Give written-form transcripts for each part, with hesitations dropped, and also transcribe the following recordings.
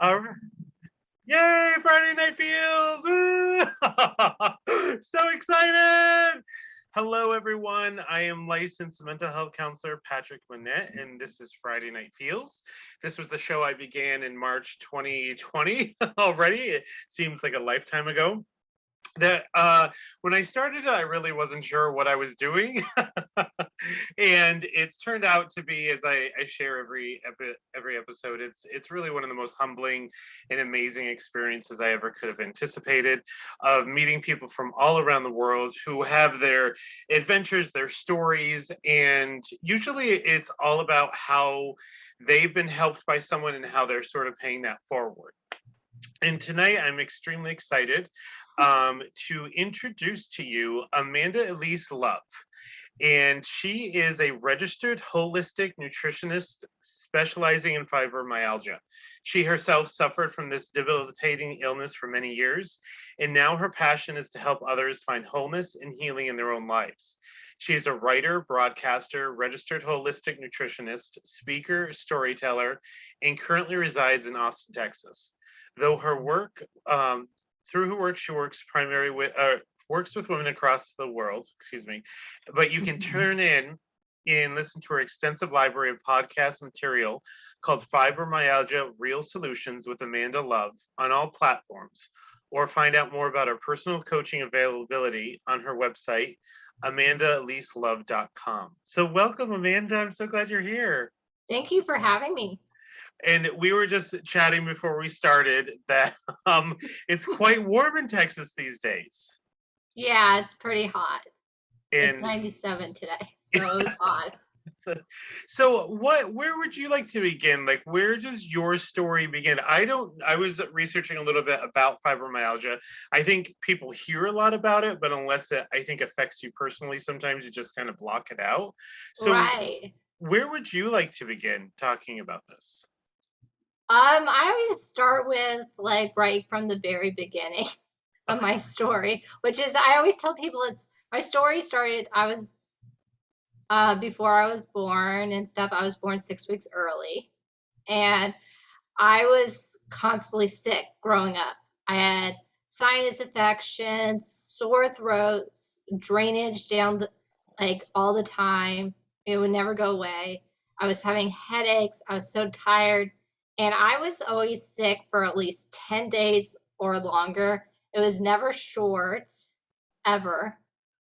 All right. Yay, Friday Night Feels! Woo! So excited! Hello, everyone. I am licensed mental health counselor Patrick Monette, and this is Friday Night Feels. This was the show I began in March 2020 already. It seems like a lifetime ago. That when I started, I really wasn't sure what I was doing, and it's turned out to be, as I share every episode, it's really one of the most humbling and amazing experiences I ever could have anticipated, of meeting people from all around the world who have their adventures, their stories, and usually it's all about how they've been helped by someone and how they're sort of paying that forward. And tonight I'm extremely excited to introduce to you Amanda Elise Love. And she is a registered holistic nutritionist specializing in fibromyalgia. She herself suffered from this debilitating illness for many years, and now her passion is to help others find wholeness and healing in their own lives. She is a writer, broadcaster, registered holistic nutritionist, speaker, storyteller, and currently resides in Austin, Texas. Though her work, through her work, she works with women across the world, excuse me, but you can turn in and listen to her extensive library of podcast material called Fibromyalgia Real Solutions with Amanda Love on all platforms, or find out more about her personal coaching availability on her website, amandaeliselove.com. So welcome, Amanda. I'm so glad you're here. Thank you for having me. And we were just chatting before we started that it's quite warm in Texas these days. Yeah, it's pretty hot. It's And 97 today, so it's hot. so where would you like to begin? Like, where does your story begin? I was researching a little bit about fibromyalgia. I think people hear a lot about it, but unless it, I think, affects you personally, sometimes you just kind of block it out. So Right. where would you like to begin talking about this? I always start with like right from the very beginning of my story, which is I always tell people it's my story started before I was born and stuff. I was born 6 weeks early, and I was constantly sick growing up. I had sinus infections, sore throats, drainage down the like all the time. It would never go away. I was having headaches. I was so tired. And I was always sick for at least 10 days or longer. It was never short, ever.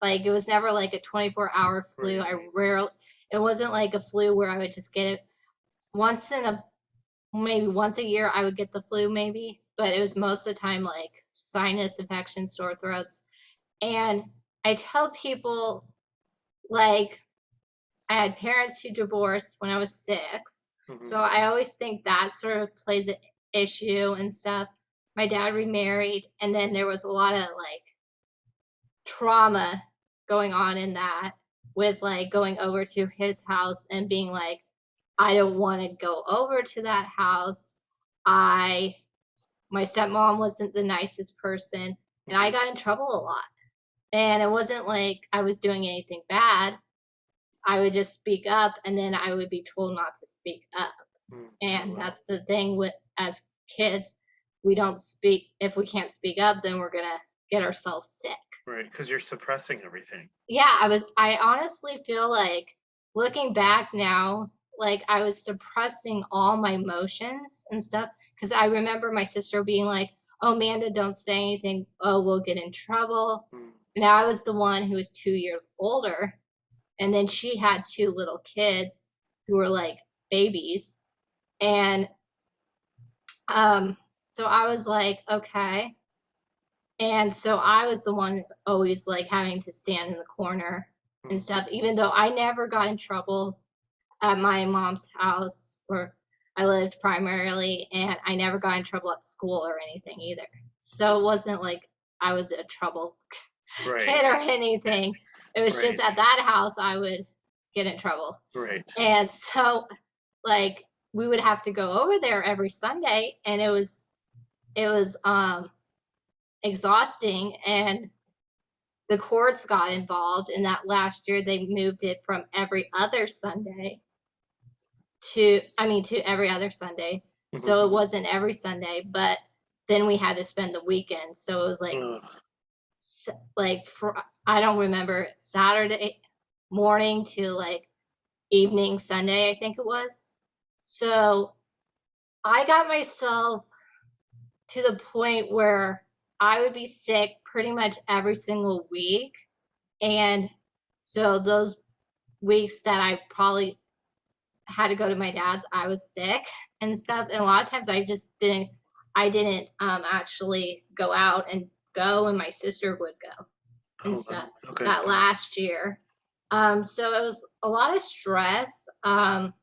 Like it was never like a 24-hour flu. Right. It wasn't like a flu where I would just get it once in a maybe once a year I would get the flu maybe, but it was most of the time like sinus infection, sore throats. And I tell people like I had parents who divorced when I was 6. Mhm. So I always think that sort of plays an issue and stuff. My dad remarried, and then there was a lot of like trauma going on in that with like going over to his house and being like, I don't want to go over to that house. I My stepmom wasn't the nicest person, and I Mhm. got in trouble a lot. And it wasn't like I was doing anything bad. I would just speak up and then I would be told not to speak up. Mm. Oh, And wow. that's the thing with as kids, we don't speak if we can't speak up, then we're going to get ourselves sick. Right, because you're suppressing everything. Yeah, I honestly feel like looking back now, like I was suppressing all my emotions and stuff because I remember my sister being like, "Oh, Amanda, don't say anything. Oh, we'll get in trouble." Mm. Now I was the one who was 2 years older, and then she had two little kids who were like babies, and so I was like, okay. And so I was the one always like having to stand in the corner and Mm. stuff, even though I never got in trouble at my mom's house where I lived primarily, and I never got in trouble at school or anything either. So it wasn't like I was a trouble Right, kid or anything. It was just right, at that house I would get in trouble. right. And so like we would have to go over there every Sunday, and it was exhausting, and the courts got involved. And that last year they moved it from every other Sunday to every other Sunday So it wasn't every Sunday, but then we had to spend the weekend. So it was like I don't remember, Saturday morning to like evening Sunday, I think it was. So I got myself to the point where I would be sick pretty much every single week. And so those weeks that I probably had to go to my dad's, I was sick and stuff. And a lot of times I didn't actually go out and go, and my sister would go and stuff that last year. So it was a lot of stress. I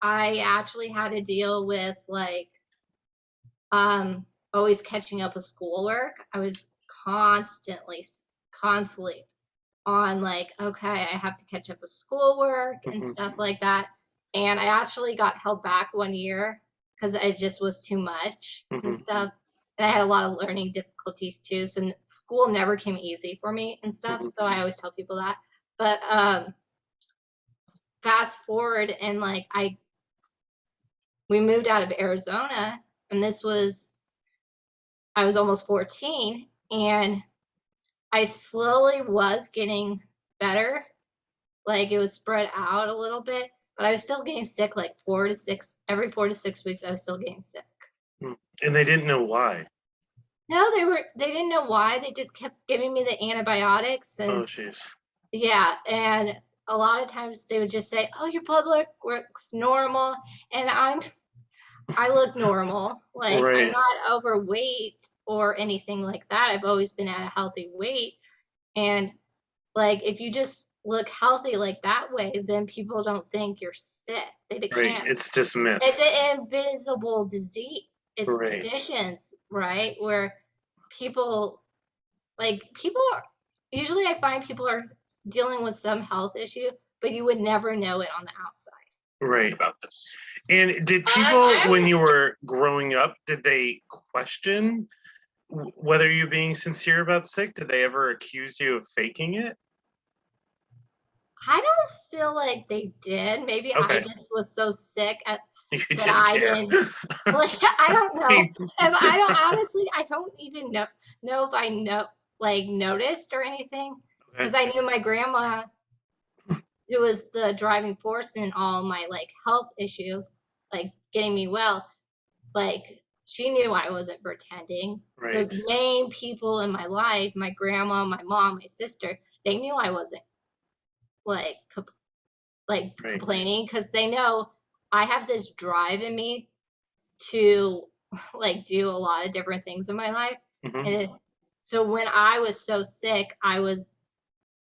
actually had to deal with like always catching up with schoolwork. I was constantly on like, okay, I have to catch up with schoolwork and stuff like that. And I actually got held back one year because it just was too much and stuff. And I had a lot of learning difficulties too. So school never came easy for me and stuff. So I always tell people that. But fast forward, and like we moved out of Arizona, and I was almost 14, and I slowly was getting better. Like it was spread out a little bit, but I was still getting sick like every 4 to 6 weeks I was still getting sick. And they didn't know why. No, they didn't know why. They just kept giving me the antibiotics and jeez. Yeah, and a lot of times they would just say, "Oh, your blood works normal," and I look normal. Like I'm not overweight or anything like that. I've always been at a healthy weight. And like if you just look healthy like that way, then people don't think you're sick. They can't. It's dismissed. It's an invisible disease. It's conditions, right? Where people usually I find people are dealing with some health issue, but you would never know it on the outside. Right. About this. And did people, when you were growing up, did they question whether you're being sincere about sick? Did they ever accuse you of faking it? I don't feel like they did. Maybe I just was so sick that I didn't. Like I don't know. I don't even know if I noticed or anything, because I knew my grandma, who was the driving force in all my like health issues, like getting me well. Like she knew I wasn't pretending. The main people in my life, my grandma, my mom, my sister, they knew I wasn't like complaining, because they know I have this drive in me to like do a lot of different things in my life. And so when I was so sick, I was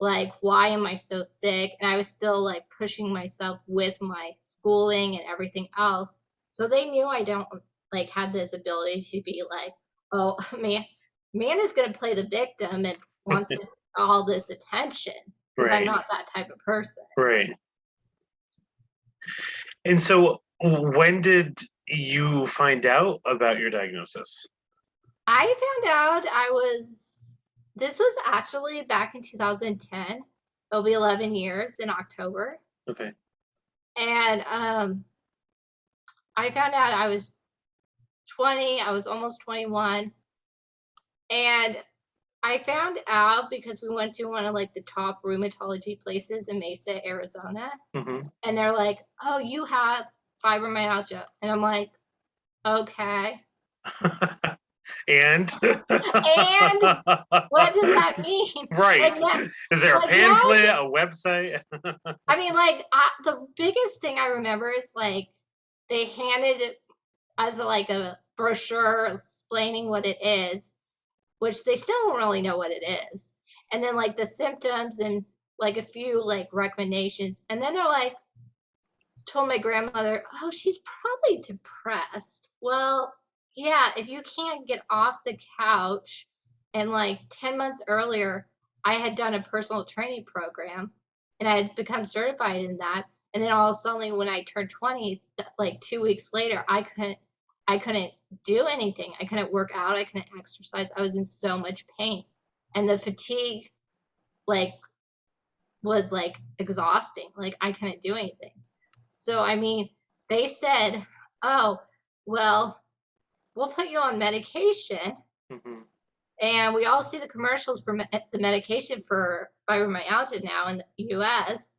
like, why am I so sick? And I was still like pushing myself with my schooling and everything else. So they knew I don't like had this ability to be like, oh man is going to play the victim and wants all this attention, because I'm not that type of person. Right. And so when did you find out about your diagnosis? I found out this was actually back in 2010. It'll be 11 years in October. Okay. And I found out I was 20. I was almost 21. And I found out because we went to one of like the top rheumatology places in Mesa, Arizona. And they're like, "Oh, you have fibromyalgia." And I'm like, "Okay." And what does that mean? Right. Like, is there a pamphlet, a website? I mean, like the biggest thing I remember is like they handed us a brochure explaining what it is, which they still don't really know what it is. And then like the symptoms and like a few like recommendations. And then they're like, told my grandmother, "Oh, she's probably depressed." Well, yeah, if you can't get off the couch. And like 10 months earlier, I had done a personal training program and I had become certified in that. And then all of a sudden, when I turned 20, like 2 weeks later, I couldn't do anything. I couldn't work out. I couldn't exercise. I was in so much pain. And the fatigue like was like exhausting. Like I couldn't do anything. So, I mean, they said, oh, well, we'll put you on medication. Mm-hmm. And we all see the commercials for the medication for fibromyalgia now in the US.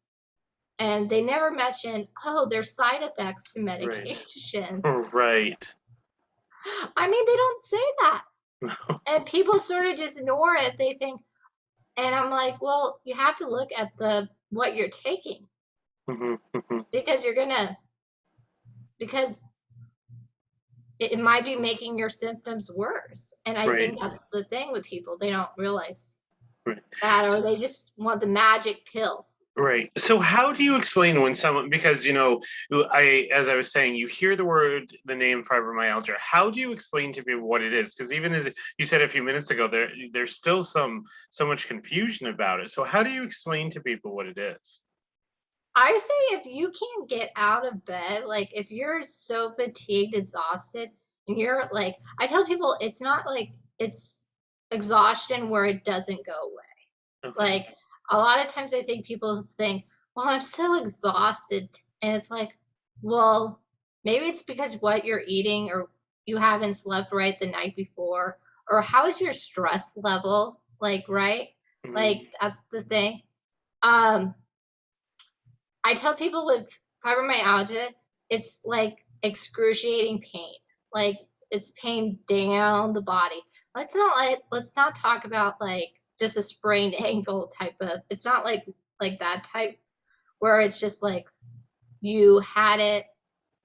And they never mention, oh, there's side effects to Right. medications. Right. I mean, they don't say that. And people sort of just ignore it. They think, and I'm like, well, you have to look at what you're taking Mm-hmm. Mm-hmm. because because it might be making your symptoms worse. And I Right. think that's the thing with people. They don't realize Right. that, or they just want the magic pill. Right. So how do you explain when someone, because as I was saying, you hear the name fibromyalgia. How do you explain to people what it is? Because even as you said a few minutes ago, there's still so much confusion about it. So how do you explain to people what it is? I say if you can't get out of bed, like if you're so fatigued, exhausted, and you're like, I tell people it's not like it's exhaustion where it doesn't go away. Okay. Like a lot of times I think people think, well, I'm so exhausted. And it's like, well, maybe it's because what you're eating or you haven't slept right the night before, or how's your stress level? Like, right? Mm-hmm. Like that's the thing. Um, I tell people with fibromyalgia, it's like excruciating pain. Like it's pain down the body. Let's not talk about like just a sprained ankle type of. It's not like that type where it's just like you had it,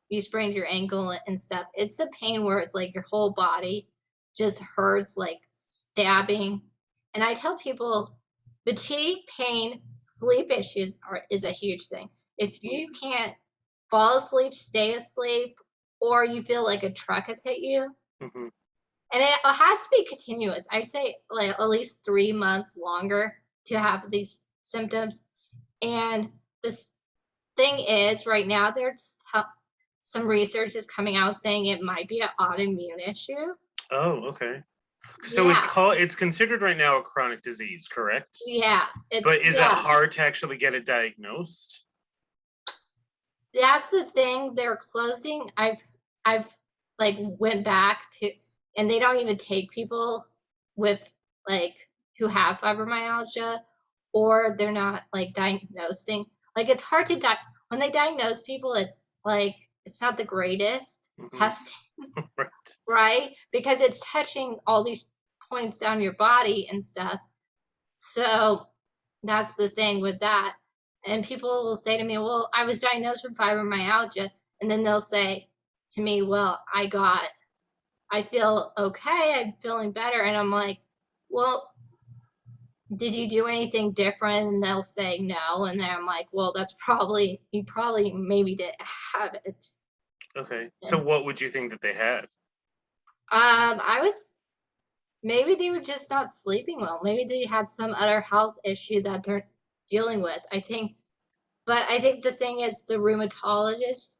you sprained your ankle and stuff. It's a pain where it's like your whole body just hurts, like stabbing. And I tell people fatigue, pain, sleep issues is a huge thing. If you can't fall asleep, stay asleep, or you feel like a truck has hit you, Mm-hmm. and it has to be continuous. I say like at least 3 months longer to have these symptoms. And this thing is, right now there's some research is coming out saying it might be an autoimmune issue. Oh, okay. So Yeah, it's considered right now a chronic disease, correct? yeah, But is it yeah. hard to actually get it diagnosed? That's the thing. They're closing. I've like went back to, and they don't even take people with like who have fibromyalgia, or they're not like diagnosing. Like it's hard to when they diagnose people. It's like it's not the greatest Mm-hmm. testing, Right. right? Because it's touching all these points down your body and stuff. So that's the thing with that. And people will say to me, well, I was diagnosed with fibromyalgia. And then they'll say to me, well, I feel okay. I'm feeling better. And I'm like, well, did you do anything different? And they'll say no. And then I'm like, well, you probably maybe didn't have it. Okay. So what would you think that they had? I was, maybe they were just not sleeping well. Maybe they had some other health issue that they're dealing with. But I think the thing is, the rheumatologist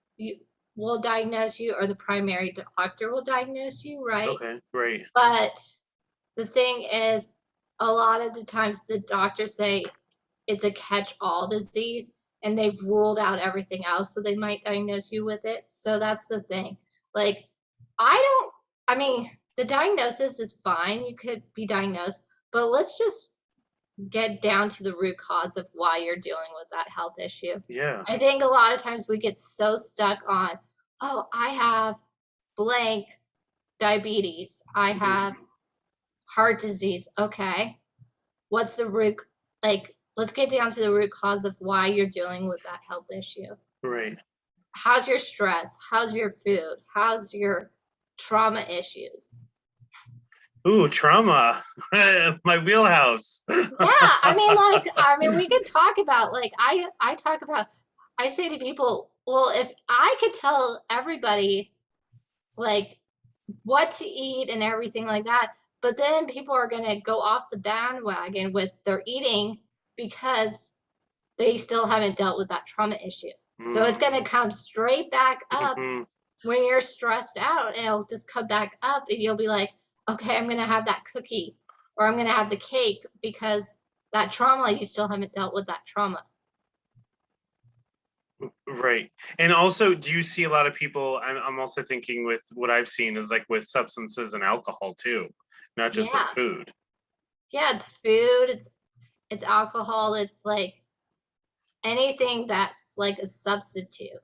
will diagnose you, or the primary doctor will diagnose you, right? Okay, right. But the thing is, a lot of the times the doctors say it's a catch-all disease, and they've ruled out everything else, so they might diagnose you with it. So that's the thing. Like, I don't. I mean, the diagnosis is fine. You could be diagnosed, but let's just get down to the root cause of why you're dealing with that health issue. Yeah. I think a lot of times we get so stuck on, oh, I have blank diabetes, I Mm-hmm. have heart disease. Okay, what's the root? Like, let's get down to the root cause of why you're dealing with that health issue. Right. How's your stress? How's your food? How's your trauma issues? Ooh, trauma. My wheelhouse. Yeah, I mean, we could talk about like I talk about. I say to people, well, if I could tell everybody like what to eat and everything like that, but then people are gonna go off the bandwagon with their eating because they still haven't dealt with that trauma issue. So it's gonna come straight back up Mm-hmm. when you're stressed out, and it'll just come back up, and you'll be like, okay, I'm gonna have that cookie, or I'm gonna have the cake because that trauma, you still haven't dealt with that trauma. Right. And also, do you see a lot of people? I'm also thinking with what I've seen is like with substances and alcohol too, not just with Yeah. food. Yeah, it's food, it's alcohol, it's like anything that's like a substitute.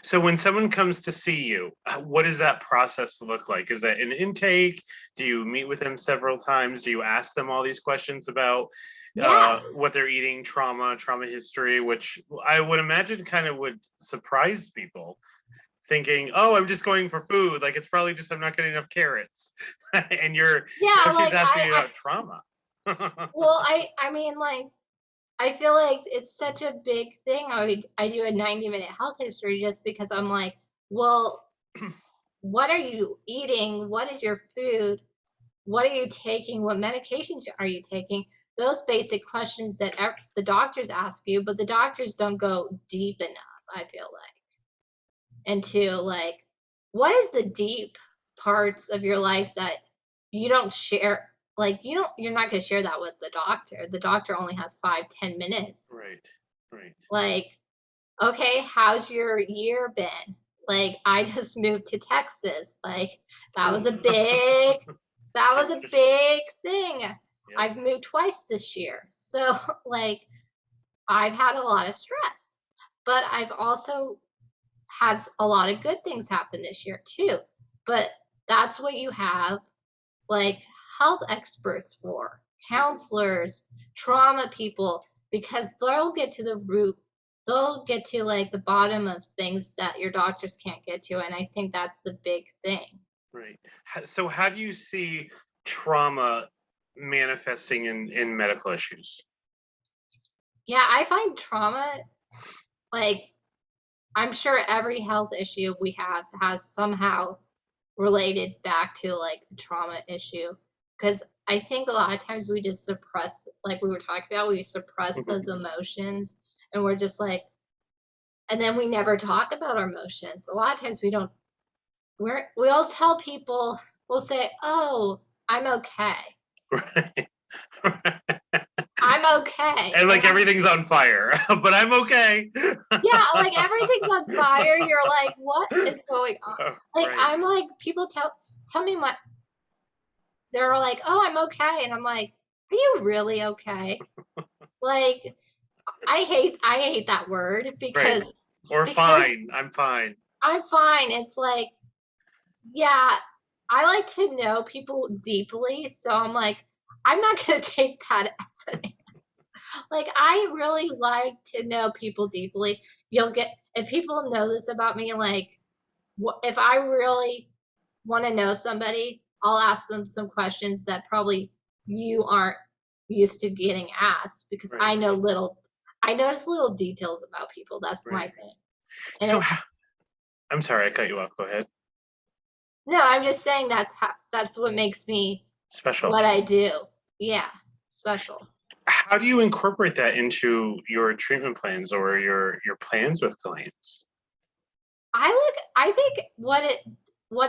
So when someone comes to see you, what does that process look like? Is that an intake? Do you meet with them several times? Do you ask them all these questions about Yeah. what they're eating, trauma history, which I would imagine kind of would surprise people, thinking, "Oh, I'm just going for food. Like it's probably just I'm not getting enough carrots," and Yeah, now she's like asking you I about trauma. well, I mean, like, I feel like it's such a big thing. I do a 90-minute health history just because I'm like, well, what are you eating? What is your food? What are you taking? What medications are you taking? Those basic questions that the doctors ask you, but the doctors don't go deep enough, I feel like, into like, what is the deep parts of your life that you don't share? Like, you're not going to share that with the doctor. The doctor only has 5-10 minutes. Right, right. Like, okay, how's your year been? Like, I just moved to Texas. Like, that was Ooh. a big that was a Transition. big thing. Yep. I've moved twice this year. So, like, I've had a lot of stress. But I've also had a lot of good things happen this year too. But that's what you have like health experts for, counselors, trauma people, because they'll get to the root, they'll get to like the bottom of things that your doctors can't get to. And I think that's the big thing. Right. So how do you see trauma manifesting in medical issues? Yeah, I find trauma like I'm sure every health issue we have has somehow related back to like a trauma issue. Because I think a lot of times we just suppress, like we were talking about, we suppress those emotions and we're just like, and then we never talk about our emotions. A lot of times we don't, we all tell people, we'll say, oh, I'm okay. Right. I'm okay. And And like everything's on fire, but I'm okay. yeah, like everything's on fire. You're like, what is going on? Like Right. I'm like, people tell me my they're like, "Oh, I'm okay." And I'm like, "Are you really okay?" Like I hate that word Right. Or because fine. I'm fine. I'm fine. It's like, yeah, I like to know people deeply, so I'm like, I'm not going to take that as an answer. Like I really like to know people deeply. You'll get if people know this about me like if I really want to know somebody, I'll ask them some questions that probably you aren't used to getting asked because Right. I notice little details about people. That's my Right. thing. And So it's I'm sorry, I cut you off. Go ahead. no, I'm just saying that's what makes me Special. what I do. Yeah, special. How do you incorporate that into your treatment plans or your plans with clients? I think what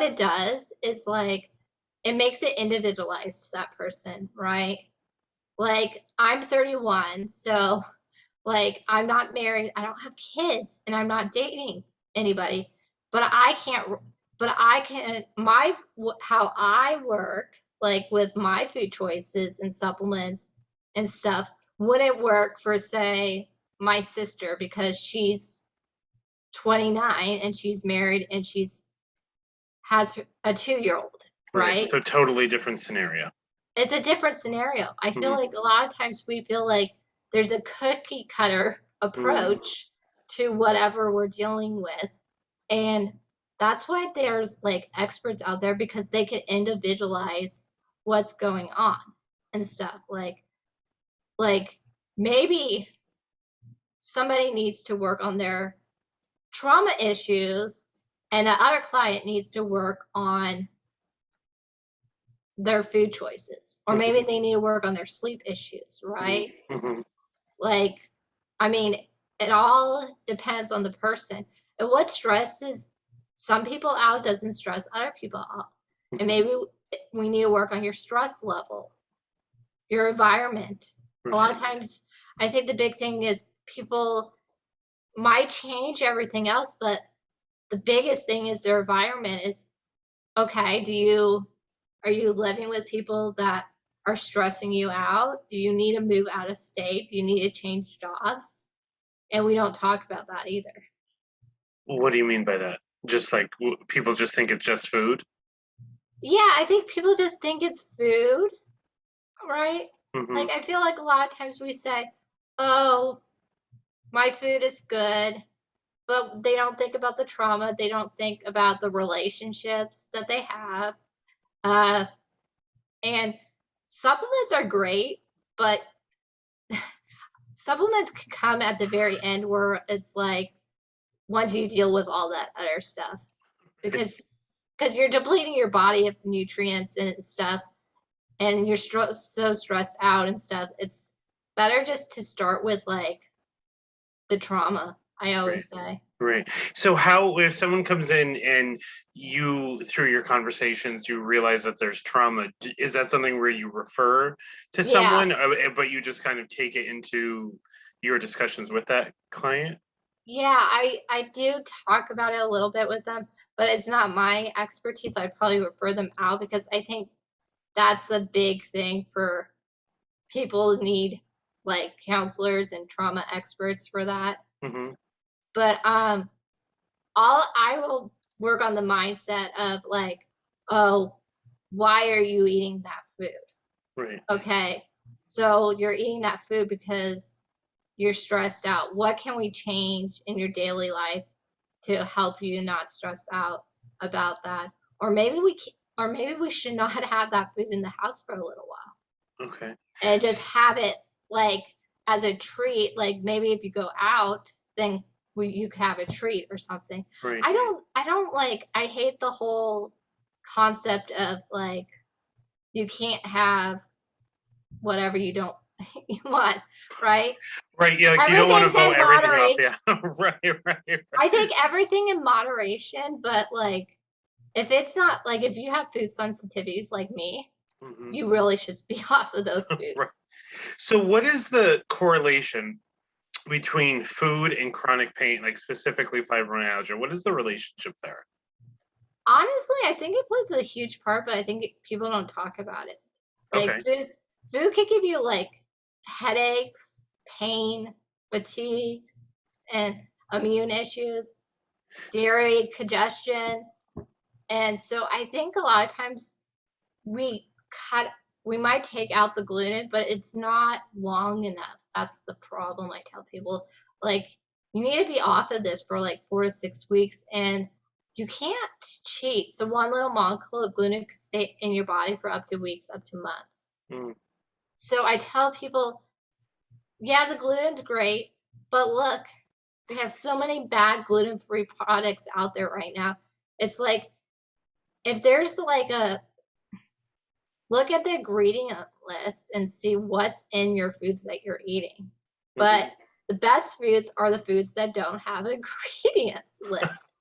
it does is like it makes it individualized to that person, right? Like I'm 31, so like, I'm not married, I don't have kids, and I'm not dating anybody, but I can't but I can my how I work, like, with my food choices and supplements and stuff wouldn't work for, say, my sister because she's 29 and she's married and she's has a 2-year-old, Right. right? So totally different scenario. It's a different scenario. I feel Mhm. like a lot of times we feel like there's a cookie cutter Mhm. approach to whatever we're dealing with. And that's why there's like experts out there because they can individualize what's going on and stuff. Like maybe somebody needs to work on their trauma issues and the other client needs to work on their food choices or maybe Mhm. they need to work on their sleep issues, right? Mhm. Like, I mean, it all depends on the person. And what stresses some people out doesn't stress other people out. And Mhm. maybe we need to work on your stress level, your environment. A lot of Right. times, I think the big thing is people might change everything else, but the biggest thing is their environment is okay. Are you living with people that are stressing you out? Do you need to move out of state? Do you need to change jobs? And we don't talk about that either. What do you mean by that? Just like people just think it's just food? Yeah, I think people just think it's food, right? Mm-hmm. Like, I feel like a lot of times we say, oh, my food is good, but they don't think about the trauma. They don't think about the relationships that they have. Uh, and supplements are great, but supplements can come at the very end where it's like, once you deal with all that other stuff, because you're depleting your body of nutrients and stuff, and you're so stressed out and stuff. It's better just to start with like the trauma, I Right. always say. Right. So how, if someone comes in and you, through your conversations, you realize that there's trauma, is that something where you refer to Yeah. someone, but you just kind of take it into your discussions with that client? Yeah, I do talk about it a little bit with them, but it's not my expertise. I'd probably refer them out because I think that's a big thing for people who need like counselors and trauma experts for that. Mm-hmm. But all I will work on the mindset of like, oh, why are you eating that food? Right. Okay, so you're eating that food because you're stressed out. What can we change in your daily life to help you not stress out about that? Or maybe we should not have that food in the house for a little while Okay. and just have it like as a treat. Like maybe if you go out, then you could have a treat or something. Right. I don't like. I hate the whole concept of like you can't have whatever you don't you want, right? Right. Yeah. Like you don't want to Everything's vote in everything off. moderation. Yeah. Right. I think everything in moderation, but like if it's not like if you have food sensitivities like me, Mm-hmm. you really should be off of those Right. foods. So what is the correlation between food and chronic pain, like specifically fibromyalgia? What is the relationship there? Honestly, I think it plays a huge part, but I think people don't talk about it. Like Okay. food can give you like headaches, pain, fatigue, and immune issues, dairy, congestion. And so I think a lot of times we cut we might take out the gluten, but it's not long enough. That's the problem I tell people. Like you need to be off of this for like 4 to 6 weeks and you can't cheat. So one little molecule of gluten could stay in your body for up to weeks, up to months. Mm. So I tell people, yeah, the gluten's great, but look, we have so many bad gluten-free products out there right now. It's like if there's like a look at the ingredient list and see what's in your foods that you're eating. But Mm-hmm. the best foods are the foods that don't have an ingredients list.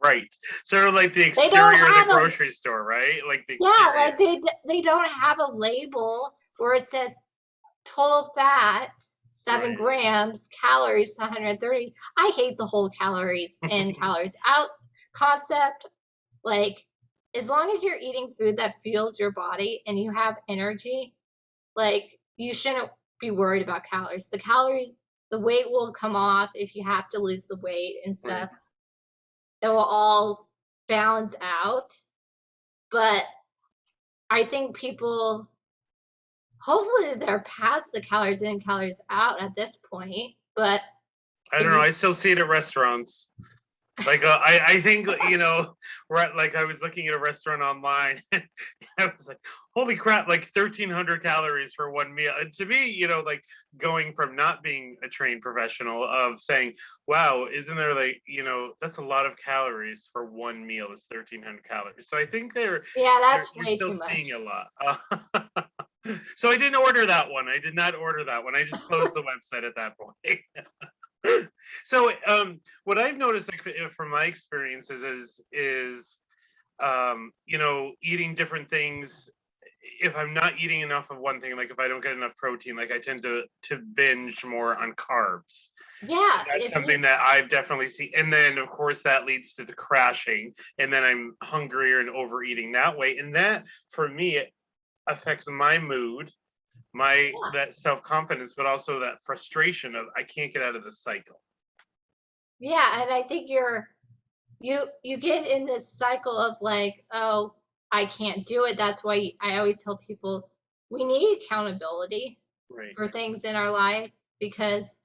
Right. Sort of like the They don't exterior of the have a grocery store, right? Like the yeah, exterior. like they don't have a label where it says total fat 7 Right. grams, calories 130. I hate the whole calories in, calories out concept. Like, as long as you're eating food that fuels your body and you have energy, like, you shouldn't be worried about calories. The weight will come off if you have to lose the weight and Right. stuff. It will all balance out. But I think people, hopefully, they're past the calories in, calories out at this point. But I if don't know. you, I still see it at restaurants. Like I think right. Like I was looking at a restaurant online, and I was like, "Holy crap!" Like 1,300 calories for one meal. And to me, like going from not being a trained professional of saying, "Wow, isn't there like that's a lot of calories for one meal is 1,300 calories." So I think yeah, that's you're way still too seeing much. a lot. So I didn't order that one. I did not order that one. I just closed the website at that point. So what I've noticed, like from my experiences, is eating different things if I'm not eating enough of one thing, like if I don't get enough protein, like I tend to binge more on carbs. Yeah, That's something that I've definitely seen. And then of course that leads to the crashing, and then I'm hungrier and overeating that way. And that for me, it affects my mood, that self-confidence, but also that frustration of I can't get out of the cycle. yeah, and I think you get in this cycle of like, oh, I can't do it. That's why I always tell people we need accountability Right. for things in our life, because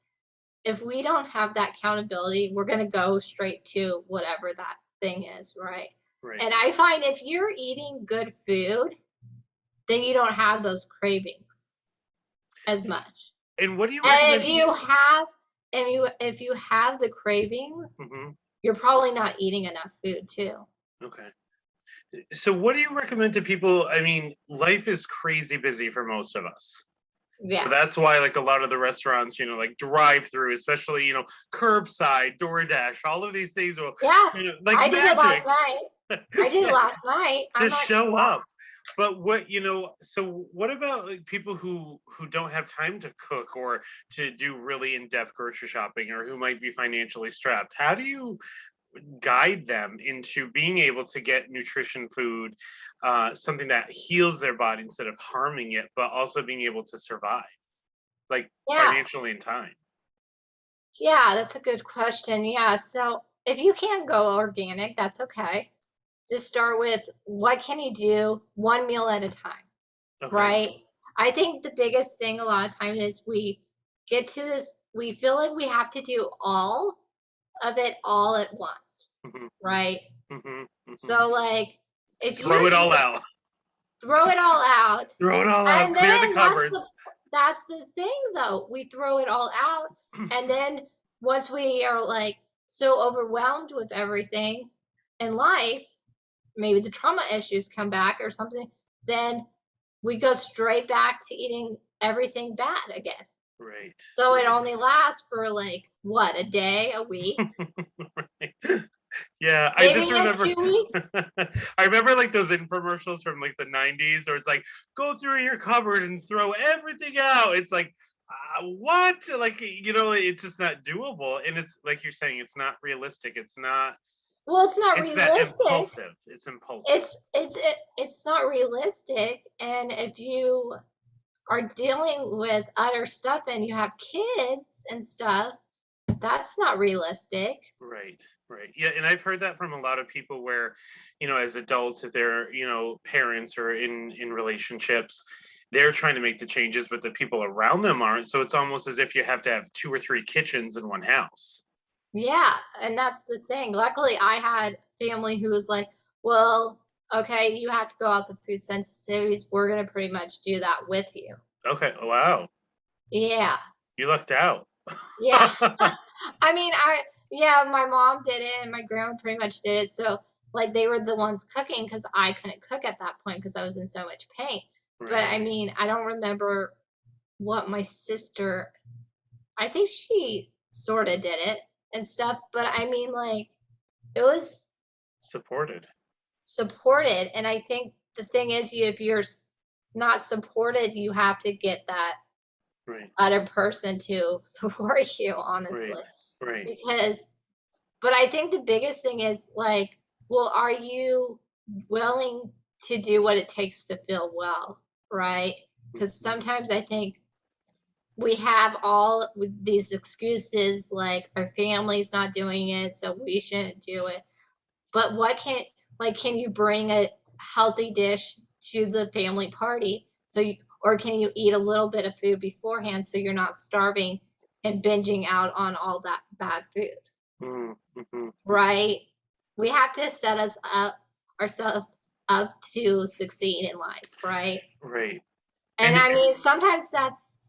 if we don't have that accountability, we're going to go straight to whatever that thing is, right? Right. And I find if you're eating good food, then you don't have those cravings as much. And what do you And recommend? if you have the cravings, Mm-hmm. you're probably not eating enough food too. Okay. So what do you recommend to people? I mean, life is crazy busy for most of us. Yeah. So that's why like a lot of the restaurants, like drive through, especially, curbside, DoorDash, all of these things will, Yeah. like I did it last magic. night. I did it last night. I'm Just like, show wow. up. But so what about like people who don't have time to cook or to do really in-depth grocery shopping, or who might be financially strapped? How do you guide them into being able to get nutrition food, something that heals their body instead of harming it, but also being able to survive, like Yeah. financially in time? Yeah, that's a good question. Yeah. So if you can't go organic, that's okay. Just start with what can you do one meal at a time, Okay. right? I think the biggest thing a lot of times is we get to this, we feel like we have to do all of it all at once, Hmm. right? Hmm. Hmm. So like if Throw you're it all eating, out. throw it all out. Throw it all out. And Clear the then cupboards. that's the thing though. We throw it all out, and then once we are like so overwhelmed with everything in life, maybe the trauma issues come back or something, then we go straight back to eating everything bad again. Right. So it only lasts for like what, a day, a week, Right. Yeah, I maybe just in remember 2 weeks. I remember like those infomercials from like the 90s, or it's like go through your cupboard and throw everything out. It's like what? Like, it's just not doable, and it's like you're saying, it's not realistic. Well, it's not It's that realistic. impulsive. It's impulsive. It's not realistic, and if you are dealing with other stuff and you have kids and stuff, that's not realistic. Right, right. Yeah, and I've heard that from a lot of people where, as adults, if they're, parents or in relationships, they're trying to make the changes, but the people around them aren't. So it's almost as if you have to have two or three kitchens in one house. Yeah, and that's the thing. Luckily, I had family who was like, "Well, okay, you have to go out to food sensitivities. We're gonna pretty much do that with you." Okay. Wow. Yeah, You lucked out. yeah. I mean, yeah, my mom did it and my grandma pretty much did it. So, like, they were the ones cooking because I couldn't cook at that point because I was in so much pain. But Right. I mean, I don't remember what my sister, I think she sort of did it and stuff. But I mean, like, it was Supported. supported. And I think the thing is, if you're not supported, you have to get that Right. other person to support you, Right. honestly. Right. Because but I think the biggest thing is like, well, are you willing to do what it takes to feel well, right? Because Mhm. sometimes I think we have all these excuses like our family's not doing it, so we shouldn't do it. But can you bring a healthy dish to the family party? Or can you eat a little bit of food beforehand so you're not starving and binging out on all that bad food? Mm-hmm. Right? We have to set ourselves up to succeed in life, right? Right. And And I mean, sometimes that's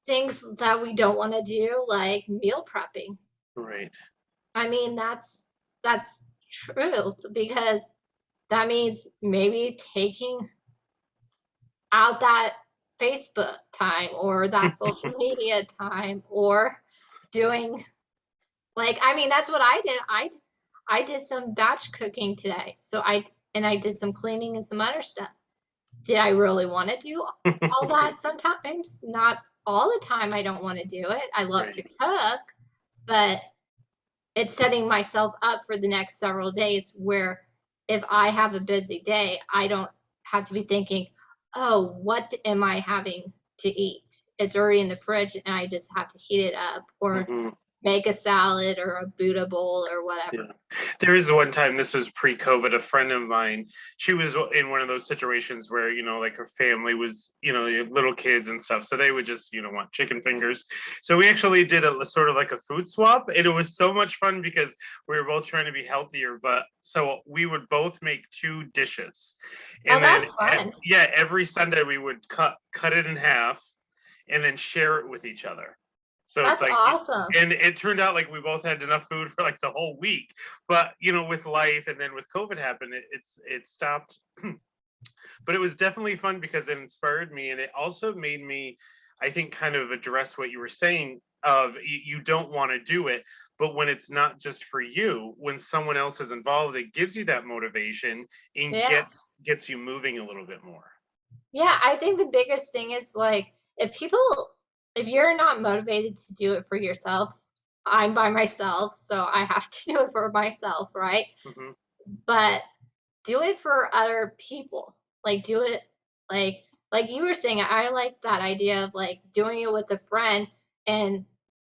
things that we don't want to do, like meal prepping. right. I mean, that's true because that means maybe taking out that Facebook time or that social media time or doing like I mean that's what I did. I did some batch cooking today. I did some cleaning and some other stuff. did I really want to do all that sometimes? Not all the time. I don't want to do it. I love to Right. cook, but it's setting myself up for the next several days where if I have a busy day, I don't have to be thinking, oh, what am I having to eat? It's already in the fridge and I just have to heat it up or Hmm. make a salad or a Buddha bowl or Yeah. whatever. There is one time, this was pre-COVID, a friend of mine, she was in one of those situations where, like her family was, little kids and stuff. So they would just, want chicken fingers. So we actually did a sort of like a food swap. And it was so much fun because we were both trying to be healthier. But so we would both make two dishes. Oh, And then, that's fun. yeah, every Sunday we would cut it in half and then share it with each other. So it's That's like, awesome. and it turned out like we both had enough food for like the whole week. But with life and then with COVID happened, it stopped. But it was definitely fun because it inspired me, and it also made me, I think, kind of address what you were saying of you don't want to do it, but when it's not just for you, when someone else is involved, it gives you that motivation and Yeah. gets you moving a little bit more. Yeah, I think the biggest thing is like if you're not motivated to do it for yourself, I'm by myself, so I have to do it for myself, right? Hmm. But do it for other people. Like do it like you were saying, I like that idea of like doing it with a friend and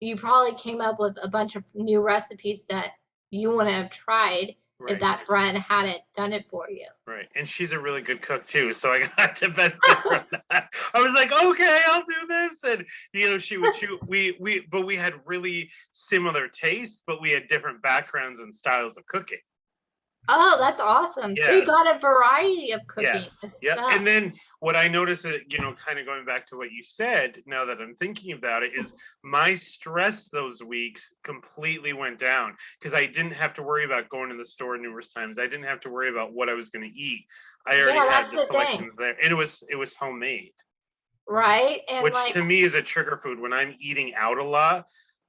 you probably came up with a bunch of new recipes that you wouldn't have tried if Right. that friend hadn't done it for you. Right. And she's a really good cook too. So I got to benefit from that. I was like, okay, I'll do this. And she would shoot but we had really similar tastes, but we had different backgrounds and styles of cooking. Oh, that's awesome. So you Yeah. got a variety of cooking Yes. and Yep. stuff. And then what I noticed that, kind of going back to what you said, now that I'm thinking about it, is my stress those weeks completely went down because I didn't have to worry about going to the store numerous times. I didn't have to worry about what I was going to eat. I already Yeah, had that's the the thing, selections there. And it was homemade, right? And which like, to me is a trigger food. When I'm eating out a lot,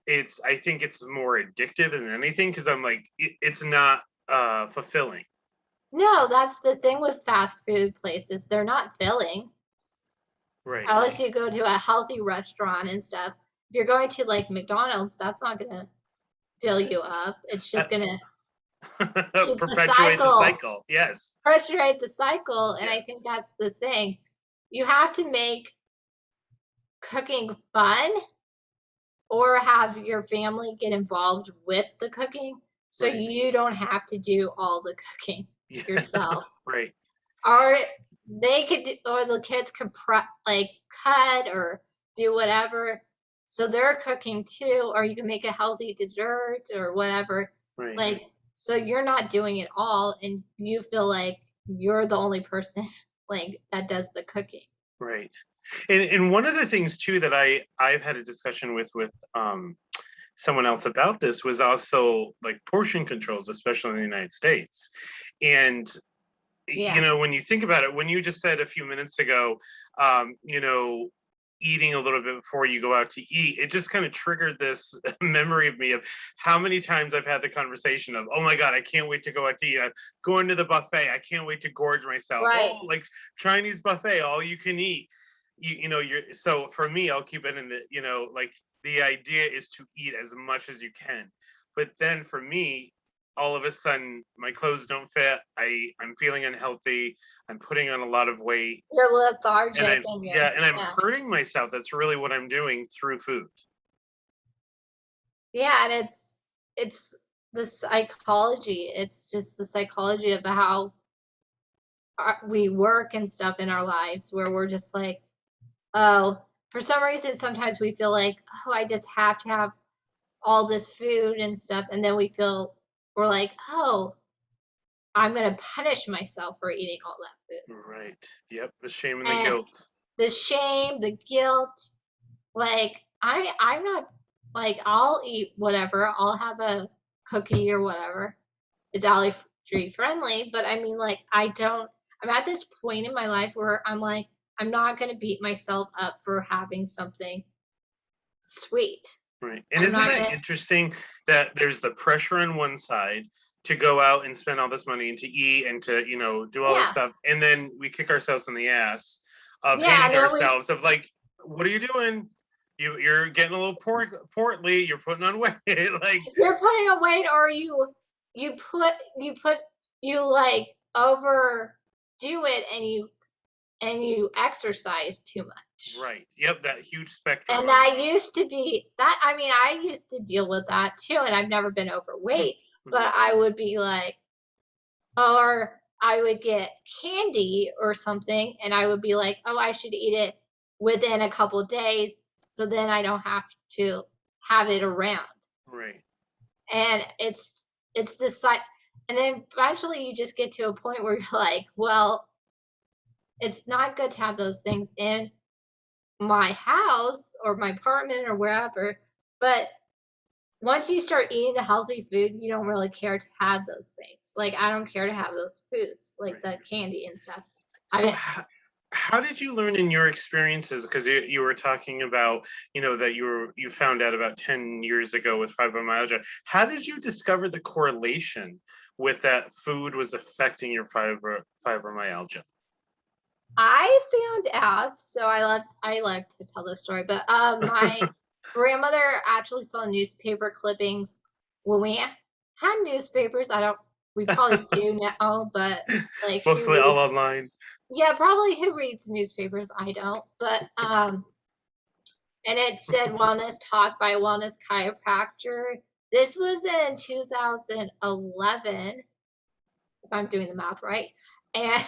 I think it's more addictive than anything because I'm like, it's not fulfilling. no, that's the thing with fast food places. They're not filling Right. unless you go to a healthy restaurant and stuff. If you're going to like McDonald's, that's not gonna fill you up. It's just gonna keep the Perpetuate the cycle, cycle. Yes. perpetuate the cycle. And I think Yes. that's the thing. You have to make cooking fun or have your family get involved with the cooking so Right. you don't have to do all the cooking Yeah. yourself. Right. Or they could do, or the kids could like cut or do whatever. So they're cooking too, or you can make a healthy dessert or whatever. Right. Like, so you're not doing it all and you feel like you're the only person like that does the cooking. Right. And one of the things too that I've had a discussion with someone else about this was also like portion controls, especially in the United States. And Yeah. when you think about it, when you just said a few minutes ago, um, you know, eating a little bit before you go out to eat, it just kind of triggered this memory of me of how many times I've had the conversation of, oh my God, I can't wait to go out to eat. I'm going to the buffet. I can't wait to gorge myself. Right. Oh, like Chinese buffet, all you can eat. You're so for me, I'll keep it in the, like the idea is to eat as much as you can. But then for me, all of a sudden my clothes don't fit. I'm feeling unhealthy. I'm putting on a lot of weight, You're and lethargic I'm and yeah, you're, and I'm yeah. hurting myself. That's really what I'm doing through food. Yeah, and it's the psychology. It's just the psychology of how we work and stuff in our lives where we're just like, oh, for some reason sometimes we feel like, oh, I just have to have all this food and stuff and then we're like, oh, I'm going to punish myself for eating all that food. Right. Yep. The shame and the And guilt. the shame, the guilt, like I'm not like I'll eat whatever. I'll have a cookie or whatever. It's allergy friendly, but I mean like I'm at this point in my life where I'm like I'm not going to beat myself up for having something sweet. Right. And I'm isn't not that going to interesting that there's the pressure on one side to go out and spend all this money and to eat and to, you know, do all this Yeah. stuff. And then we kick ourselves in the ass of Yeah. hating ourselves, of like, what are you doing? You're getting a little portly, you're putting on weight. Like, You're putting a weight, or you like overdo it, and you exercise too much. right. Yep, that huge spectrum And of that used to be that. I mean, I used to deal with that too, and I've never been overweight, but I would be like, or I would get candy or something, and I would be like, oh, I should eat it within a couple of days, so then I don't have to have it around. right. And it's this side, and then eventually you just get to a point where you're like, well, it's not good to have those things in my house or my apartment or wherever. But once you start eating the healthy food, you don't really care to have those things. Like, I don't care to have those foods, like the Right. candy and stuff. I So mean, how did you learn in your experiences? Because you were talking about, you know, that you found out about 10 years ago with fibromyalgia. How did you discover the correlation with that food was affecting your fibromyalgia? I found out, so I like to tell this story, but my grandmother actually saw newspaper clippings when we had newspapers. I don't We probably do now, but like, who Mostly all reads? online. Yeah, probably who reads newspapers? I don't. But and it said wellness talk by a wellness chiropractor. This was in 2011, if I'm doing the math right. And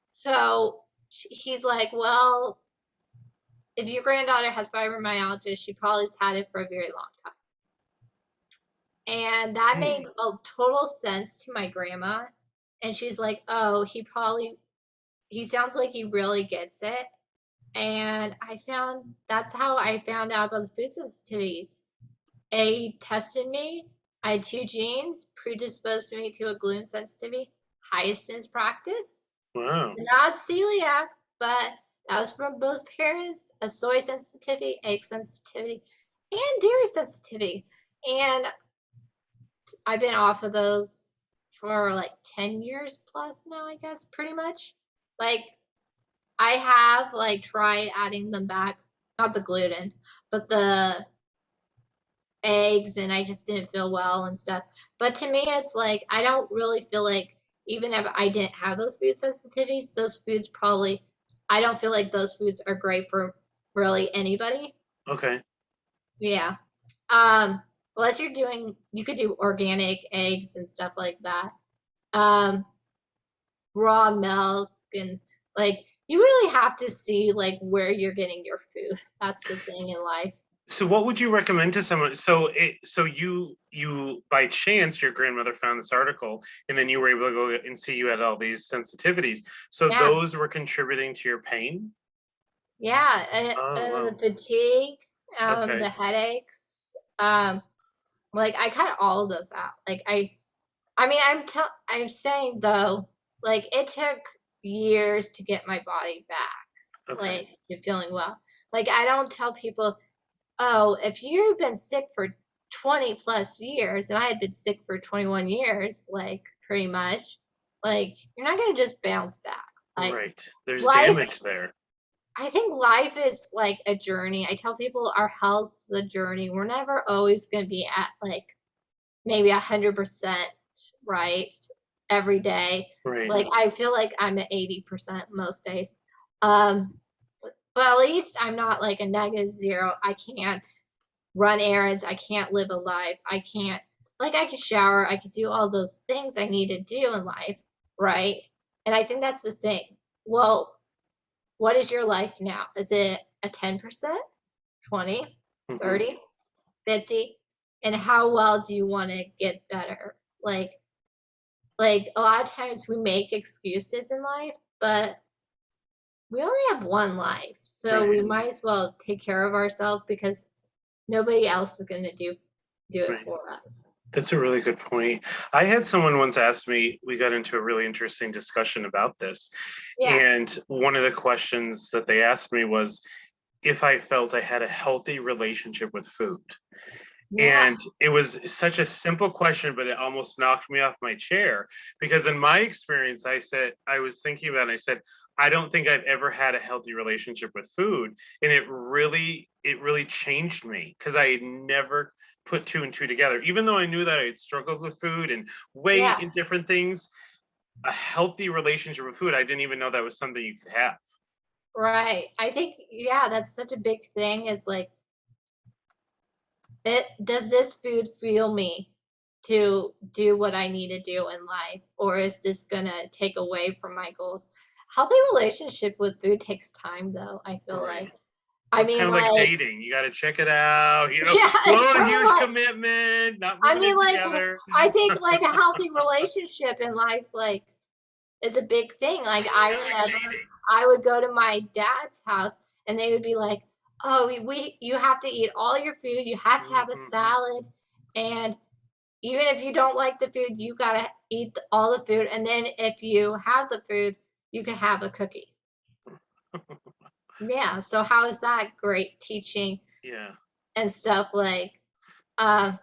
so he's like, well, if your granddaughter has fibromyalgia, she probably has had it for a very long time. And that made a total sense to my grandma. And she's like, oh, he sounds like he really gets it. And that's how I found out about the food sensitivities. They tested me. I had two genes predisposed me to a gluten sensitivity, highest in his practice. Wow. Not celiac, but that was from both parents, a soy sensitivity, egg sensitivity, and dairy sensitivity. And I've been off of those for like 10 years plus now, I guess, pretty much. Like, I have like tried adding them back, not the gluten, but the eggs, and I just didn't feel well and stuff. But to me, it's like, I don't really feel like, even if I didn't have those food sensitivities, those foods probably, I don't feel like those foods are great for really anybody. Okay. Yeah. Unless you could do organic eggs and stuff like that. Um, Raw milk, and like, you really have to see like where you're getting your food. That's the thing in life. So what would you recommend to someone? So you by chance your grandmother found this article and then you were able to go and see you had all these sensitivities. So Yeah. those were contributing to your pain? Yeah, Oh, and the wow. fatigue, Okay. the headaches, like, I cut all of those out. Like, I mean, I'm saying, though, like, it took years to get my body back, Okay. like, to feeling well. Like, I don't tell people, "Oh, if you've been sick for 20 plus years," and I had been sick for 21 years, like, pretty much, like, you're not gonna just bounce back. Like, Right. There's life damage there. I think life is like a journey. I tell people our health's a journey. We're never always going to be at like maybe 100% right every day. Right. Like, I feel like I'm at 80% most days. Um, but at least I'm not like a negative zero. I can't run errands. I can't live a life. I could shower. I could do all those things I need to do in life. Right. And I think that's the thing. Well, what is your life now? Is it a 10%, 20, Hmm. 30, 50? And how well do you want to get better? Like a lot of times we make excuses in life, but we only have one life. So Right. we might as well take care of ourselves, because nobody else is going to do it Right. for us. That's a really good point. I had someone once ask me, we got into a really interesting discussion about this. Yeah. And one of the questions that they asked me was if I felt I had a healthy relationship with food. Yeah. And it was such a simple question, but it almost knocked me off my chair because in my experience, I was thinking about it, I said, I don't think I've ever had a healthy relationship with food. And it really changed me because I had never put two and two together. Even though I knew that I had struggled with food and weight Yeah. and different things, a healthy relationship with food, I didn't even know that was something you could have. Right. I think, yeah, that's such a big thing is like, it does this food fuel me to do what I need to do in life, or is this gonna take away from my goals? Healthy relationship with food takes time though, I feel Right. like. I Well, it's mean, kind of like like, dating. You got to check it out. yeah, it's Whoa, sort of huge like, commitment, not I moving mean, in like, together. I think like a healthy relationship in life, like, is a big thing. Like, I Kind of like remember dating. I would go to my dad's house and they would be like, "Oh, we you have to eat all your food. You have to have a Mhm. salad, and even if you don't like the food, you gotta eat all the food. And then if you have the food, you can have a cookie." Yeah. So how is that great teaching Yeah. and stuff like? Uh,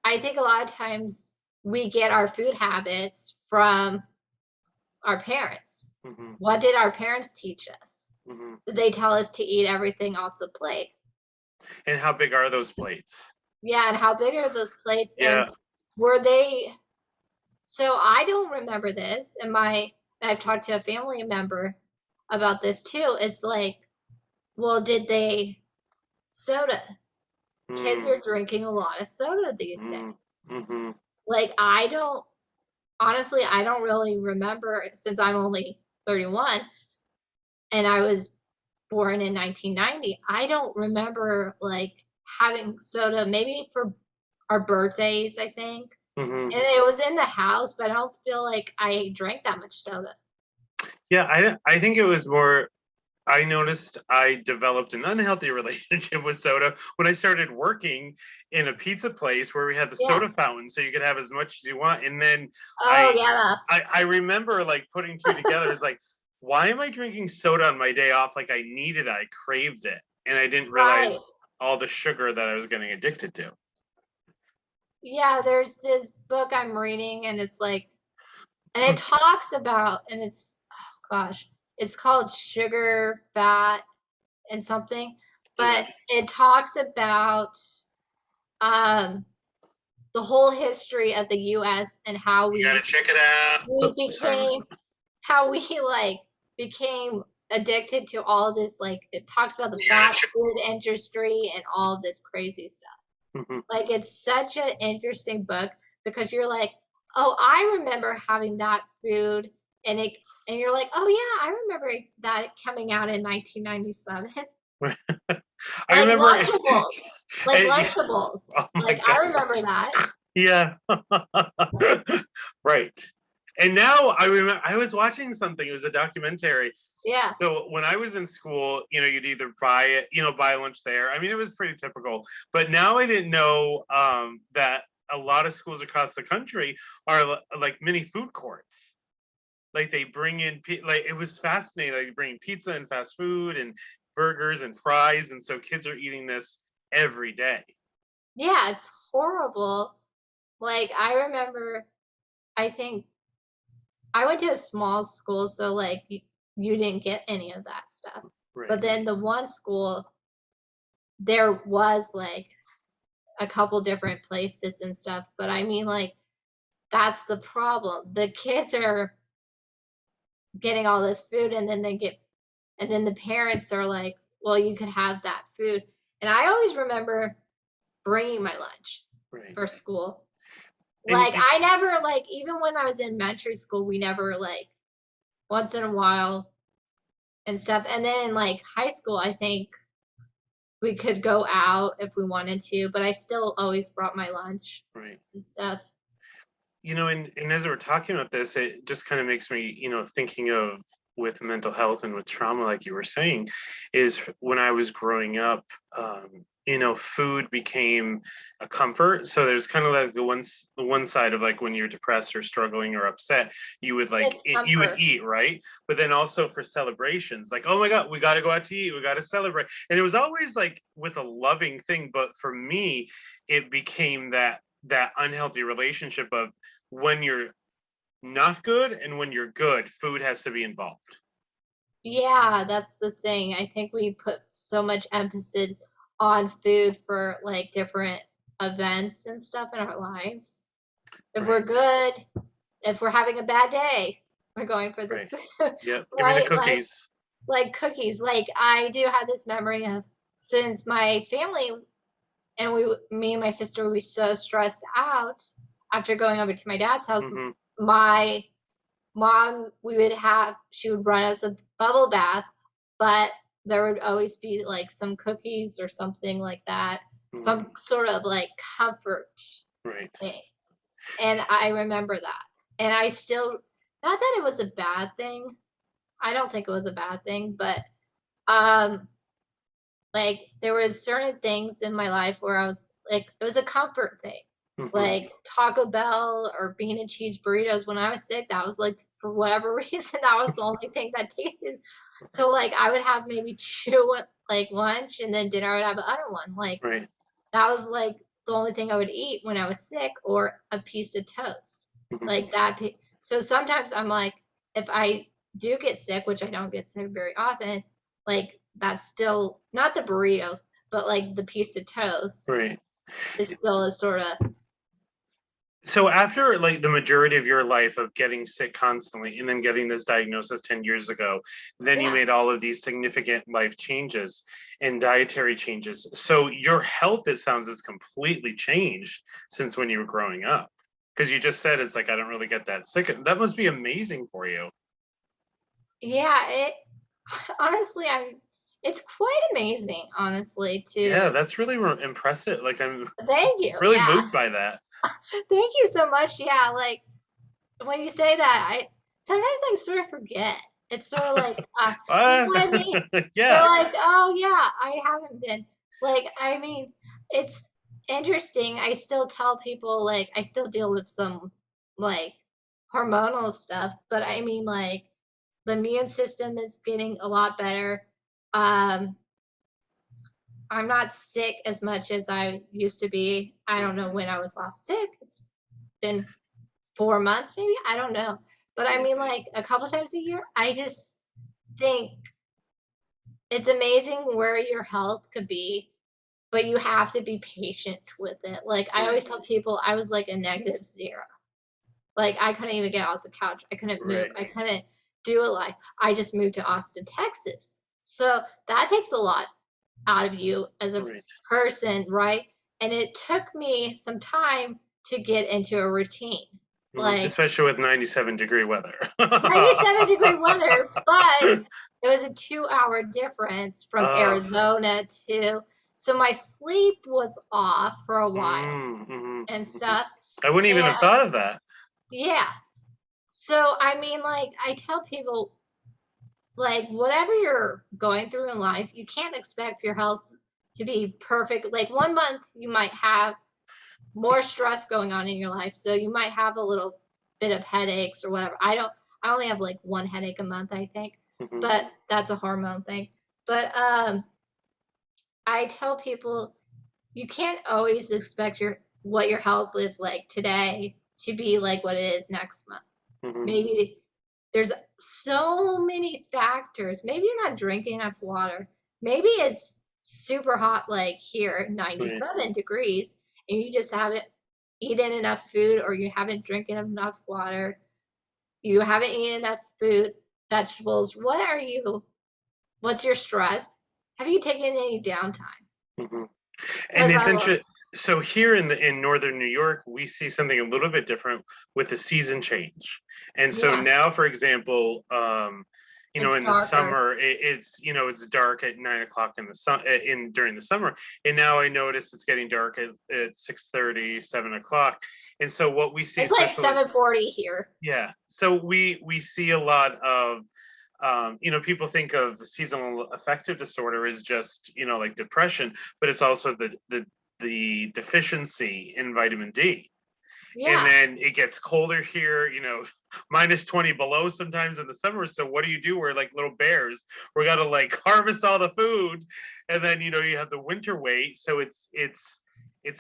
I think a lot of times we get our food habits from our parents. Hmm. What did our parents teach us? Hmm. Did they tell us to eat everything off the plate? And how big are those plates? Yeah, and how big are those plates? And Yeah. were they so I don't remember this, and I've talked to a family member about this too. It's like, well, did they soda? Kids Mm, are drinking a lot of soda these days. mm, hmm. Like, I don't honestly, I don't really remember since I'm only 31 and I was born in 1990. I don't remember like having soda maybe for our birthdays, I think. Hmm. And it was in the house, but I don't feel like I drank that much soda. Yeah, I think it was more. I noticed I developed an unhealthy relationship with soda when I started working in a pizza place where we had the Yeah. soda fountain, so you could have as much as you want. And then Oh, I yeah, that's I remember like putting two together. It's like, why am I drinking soda on my day off? Like I needed it, I craved it, and I didn't right. realize all the sugar that I was getting addicted to. Yeah, there's this book I'm reading and it's like and it talks about and it's oh gosh, it's called Sugar, Fat, and something, Okay, but it talks about, um, the whole history of the US and how you gotta check it out. we Sorry. became how we, like, became addicted to all this, like it talks about the You gotta fast check. food industry and all this crazy stuff. Mhm. Like, it's such an interesting book because you're like, "Oh, I remember having that food," and it and you're like, "Oh, yeah, I remember that coming out in 1997." I Like remember, Lunchables, like and, Lunchables. oh my Like, I god. remember that. Yeah. Right. And now I remember I was watching something, it was a documentary. Yeah. So when I was in school, you'd either buy it, buy lunch there. I mean, it was pretty typical. But now I didn't know that a lot of schools across the country are like mini food courts. Like they bring in, like it was fascinating. Like they bring pizza and fast food and burgers and fries. And so kids are eating this every day. Yeah, it's horrible. Like, I remember I think I went to a small school, so, like, you didn't get any of that stuff. But Right. then the one school, there was, like, a couple different places and stuff, but I mean, like, that's the problem. The kids are getting all this food, and then the parents are like, "Well, you could have that food." And I always remember bringing my lunch Right. for school. And Like, I never like, even when I was in elementary school, we never, like once in a while and stuff, and then in, like, high school, I think we could go out if we wanted to, but I still always brought my lunch right. and stuff. And as we're talking about this, it just kind of makes me, thinking of with mental health and with trauma, like you were saying, is when I was growing up, food became a comfort. So there's kind of like the one side of like when you're depressed or struggling or upset, you would like It's you would comfort. eat, right? But then also for celebrations, like, oh my God, we got to go out to eat, we got to celebrate. And it was always like with a loving thing. But for me, it became that unhealthy relationship of when you're not good and when you're good, food has to be involved. Yeah, that's the thing. I think we put so much emphasis on food for like different events and stuff in our lives. If we're Right, good, if we're having a bad day, we're going for the right. food, Yep. Give me the right? cookies. Like cookies. Like I do have this memory of since my family and me and my sister, we so stressed out after going over to my dad's house. Hmm. My mom, she would run us a bubble bath, but there would always be like some cookies or something like that, some Hmm. sort of like comfort Right. thing. And I remember that. And I still, not that it was a bad thing. I don't think it was a bad thing, but um like there was certain things in my life where I was like it was a comfort thing. Hmm. Like Taco Bell or bean and cheese burritos when I was sick, that was like for whatever reason that was the only thing that tasted. So like I would have maybe two like lunch and then dinner I would have the other one. Like Right. that was like the only thing I would eat when I was sick or a piece of toast. Hmm. Like that so sometimes I'm like if I do get sick, which I don't get sick very often, like that's still not the burrito, but like the piece of toast Right. is still a sort of So after like the majority of your life of getting sick constantly and then getting this diagnosis 10 years ago, then you yeah. made all of these significant life changes and dietary changes. So your health, it sounds, has completely changed since when you were growing up. Because you just said it's like I don't really get that sick. That must be amazing for you. Yeah, it honestly I'm it's quite amazing, honestly, Yeah, to that's really impressive. Like I'm thank you. really Yeah. moved by that. Thank you so much. Yeah, like when you say that, I sometimes I sort of forget. It's sort of like, you know Uh, what I mean? You're yeah. like, oh yeah, I haven't been. Like, I mean, it's interesting. I still tell people like I still deal with some like hormonal stuff, but I mean like the immune system is getting a lot better. Um, I'm not sick as much as I used to be. I don't know when I was last sick. It's been 4 months maybe, I don't know. But I Right. mean, like, a couple times a year, I just think it's amazing where your health could be, but you have to be patient with it. Like, I always Right. tell people I was like a negative 0. Like, I couldn't even get off the couch. I couldn't move. Right. I couldn't do a life. I just moved to Austin, Texas. So that takes a lot out of you as a Right. person, right? And it took me some time to get into a routine. Like, Especially with 97-degree weather. 97-degree weather, but it was a 2-hour difference from uh, Arizona to so my sleep was off for a while and mhm. stuff. I wouldn't even have And thought of that. yeah. So I mean like I tell people like whatever you're going through in life, you can't expect your health to be perfect. Like 1 month you might have more stress going on in your life. So you might have a little bit of headaches or whatever. I only have like one headache a month, I think, Mhm. but that's a hormone thing. But I tell people you can't always expect your health is like today to be like what it is next month. Mhm. Maybe there's so many factors. Maybe you're not drinking enough water. Maybe it's super hot like here, Right. 97 degrees, and you just haven't eaten enough food or you haven't drinking enough water. You haven't eaten enough food, vegetables. What's your stress? Have you taken any downtime? Mhm. And Because it's I will. interesting. So here in northern New York, we see something a little bit different with the season change. And so Yeah, now, for example, it's in the darker. summer, it's it's dark at 9 o'clock in the sun in during the summer. And now I notice it's getting dark at 6:30, 7 o'clock. And so what we see, It's like especially 7:40 here. yeah, so we see a lot of people think of seasonal affective disorder as just, like depression, but it's also the deficiency in vitamin D. And Yeah. then it gets colder here, minus 20 below sometimes in the summer. So what do? We're like little bears. We got to like harvest all the food, and then you have the winter weight. So it's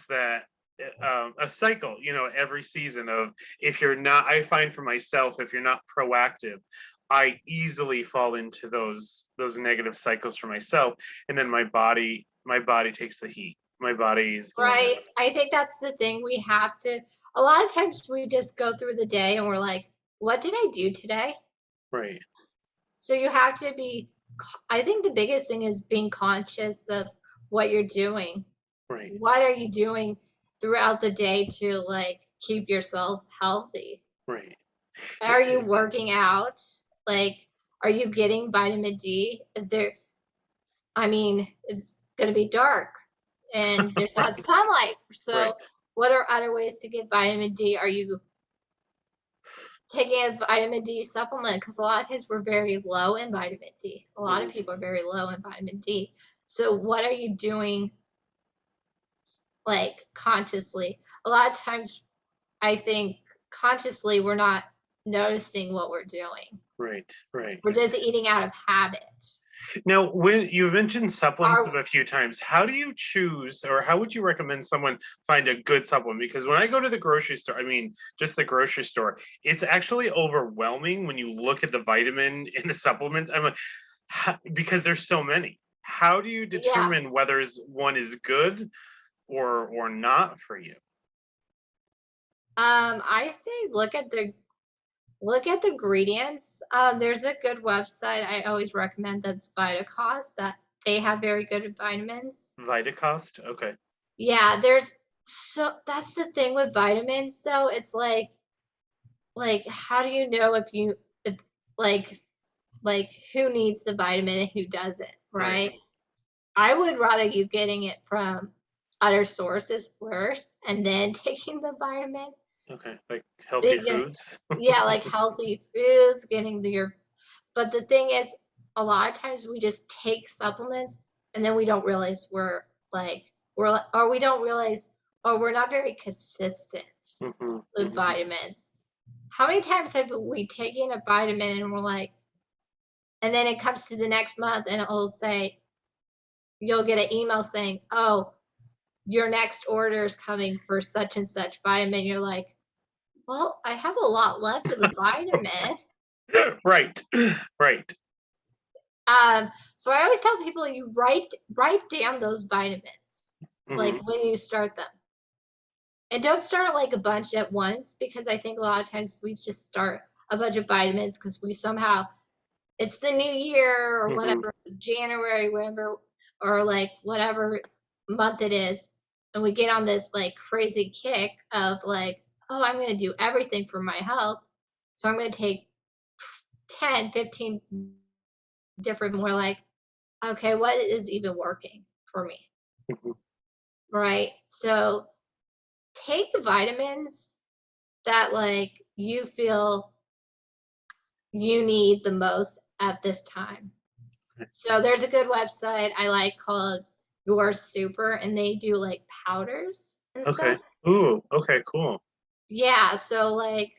that a cycle, every season of, if you're not, I find for myself, if you're not proactive, I easily fall into those negative cycles for myself, and then my body takes the heat. My body is the one that. Right. I think that's the thing. We have to, a lot of times we just go through the day and we're like, what did I do today? Right, So you have to be, I think the biggest thing is being conscious of what you're doing. right, What are you doing throughout the day to like keep yourself healthy? right. Are you working out? Like, are you getting vitamin D? If there, I mean, it's going to be dark and there's not Right, sunlight. So, right. what are other ways to get vitamin D? Are you taking a vitamin D supplement? Because a lot of times we're very low in vitamin D. A lot of Mhm. people are very low in vitamin D. So, what are you doing like consciously? A lot of times, I think consciously we're not noticing what we're doing. Right, right. We're just eating out of habit. Now, when you mentioned supplements Are a few times, how do you choose, or how would you recommend someone find a good supplement? Because when I go to the grocery store, I mean, just the grocery store, it's actually overwhelming when you look at the vitamin in the supplement. I'm like, because there's so many. How do you yeah. determine whether one is good or not for you? I say look at the ingredients. There's a good website I always recommend that's Vitacost that they have very good vitamins. Vitacost? Okay. Yeah, there's so that's the thing with vitamins though. It's like how do you know if like like who needs the vitamin and who doesn't, Right. right? I would rather you getting it from other sources first and then taking the vitamin. Okay. Like healthy Big foods. yeah, like healthy foods, getting the your but the thing is, a lot of times we just take supplements and then we don't realize or we don't realize or we're not very consistent Hmm. with Hmm. vitamins. How many times have we taken a vitamin and we're like, and then it comes to the next month and it'll say, you'll get an email saying, oh, your next order is coming for such and such vitamin. You're like, well, I have a lot left of the vitamin. Right. Right. So I always tell people you write down those vitamins, like Hmm. when you start them. And don't start like a bunch at once because I think a lot of times we just start a bunch of vitamins because we somehow it's the new year or Hmm. whatever, January, whatever, or like whatever month it is, and we get on this like crazy kick of like, oh, I'm gonna do everything for my health. So I'm gonna take 10, 15 different more like, okay, what is even working for me? Hmm. Right. So take vitamins that like you feel you need the most at this time. So there's a good website I like called Your Super, and they do like powders and Okay. stuff. Ooh, okay, cool. Yeah, so like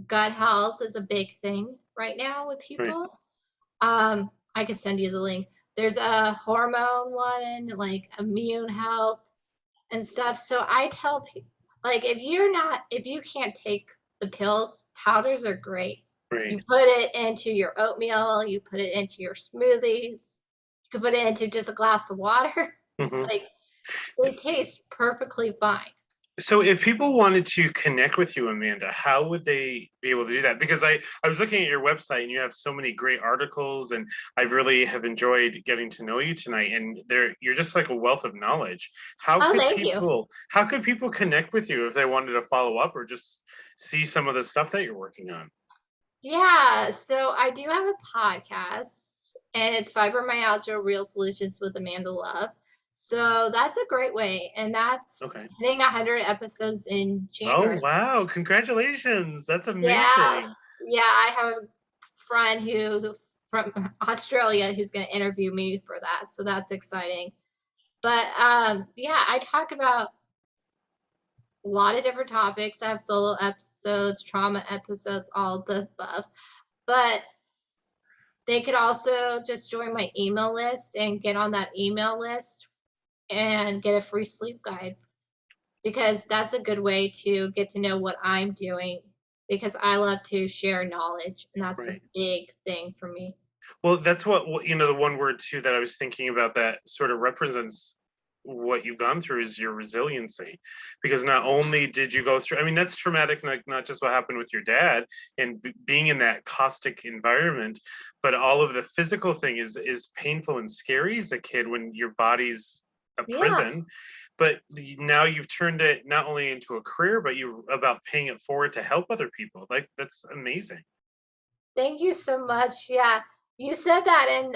gut health is a big thing right now with Right. people. I could send you the link. There's a hormone one, like immune health and stuff. So I tell people, like, if you can't take the pills, powders are great. Right. You put it into your oatmeal, you put it into your smoothies, you can put it into just a glass of water. Hmm. Like, they taste perfectly fine. So if people wanted to connect with you, Amanda, how would they be able to do that? Because I was looking at your website and you have so many great articles, and I really have enjoyed getting to know you tonight, and you're just like a wealth of knowledge. Oh, thank you. How could people connect with you if they wanted to follow up or just see some of the stuff that you're working on? Yeah, so I do have a podcast, and it's Fibromyalgia Real Solutions with Amanda Love. So that's a great way, and that's Okay. hitting 100 episodes in Oh, January. wow. Congratulations. That's Yeah, amazing. yeah, I have a friend who's from Australia who's going to interview me for that. So that's exciting. But yeah, I talk about a lot of different topics. I have solo episodes, trauma episodes, all the above. But they could also just join my email list and get on that email list and get a free sleep guide, because that's a good way to get to know what I'm doing, because I love to share knowledge, and that's a Right. big thing for me. Well, that's what, the one word too that I was thinking about that sort of represents what you've gone through is your resiliency. Because not only did you go through, I mean, that's traumatic, not just what happened with your dad and being in that caustic environment, but all of the physical thing is painful and scary as a kid when your body's a Yeah. prison. But now you've turned it not only into a career, but you're about paying it forward to help other people. Like, that's amazing. Thank you so much. Yeah. You said that,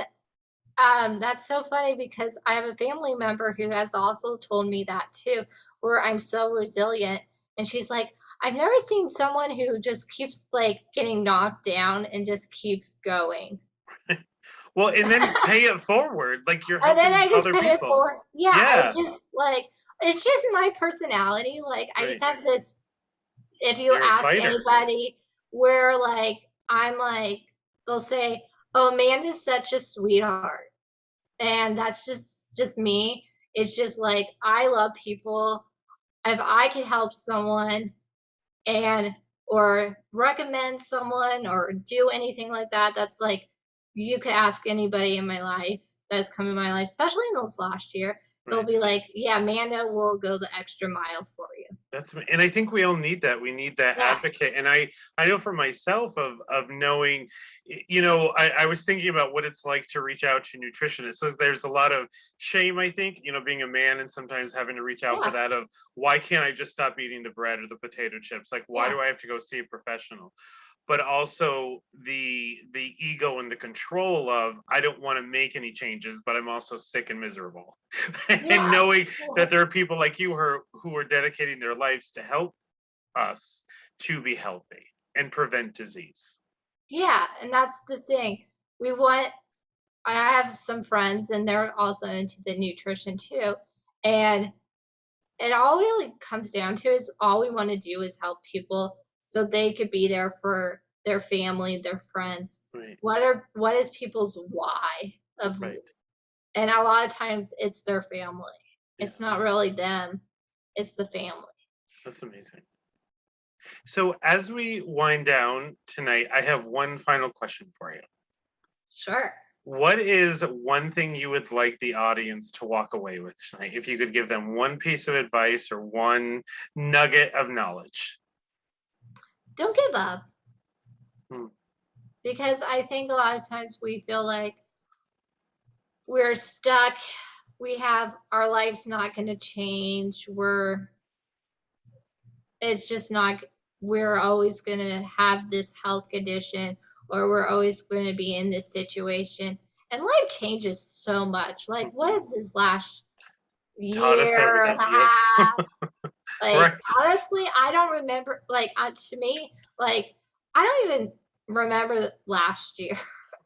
and that's so funny because I have a family member who has also told me that too, where I'm so resilient. And she's like, I've never seen someone who just keeps like getting knocked down and just keeps going. Well, and then pay it forward, like you're And then helping I just other pay it people. forward. Yeah, I Yeah, just like, it's just my personality. Like, I just right. have this, if you You're a ask fighter. anybody, where like, I'm like, they'll say, oh, Amanda's such a sweetheart. And that's just me. It's just like, I love people. If I could help someone and or recommend someone or do anything like that, that's like, you could ask anybody in my life that's come in my life, especially in this last year. They'll Right. be like, yeah, Amanda will go the extra mile for you. And I think we all need that. We need that Yeah. advocate. And I know for myself of knowing, I was thinking about what it's like to reach out to nutritionists. So there's a lot of shame, I think, being a man and sometimes having to reach out for Yeah. that of why can't I just stop eating the bread or the potato chips? Like, why Yeah. do I have to go see a professional? But also the ego and the control of I don't want to make any changes, but I'm also sick and miserable. And Yeah. knowing that there are people like you who are dedicating their lives to help us to be healthy and prevent disease. Yeah. And that's the thing. We want, I have some friends and they're also into the nutrition too. And it all really comes down to is all we want to do is help people so they could be there for their family, their friends. Right, What is people's why of, right. and a lot of times it's their family. Yeah, It's not really them, it's the family. that's amazing. So as we wind down tonight, I have one final question for you. Sure. What is one thing you would like the audience to walk away with tonight? If you could give them one piece of advice or one nugget of knowledge. Don't give up, Hmm, because I think a lot of times we feel like we're stuck. We have our life's not going to change. It's just not, we're always going to have this health condition, or we're always going to be in this situation, and life changes so much. Like, what mhm. is this last Taught us year and everything. a Yep. half? Like, Right. honestly, I don't remember, like, to me, like, I don't even remember last year.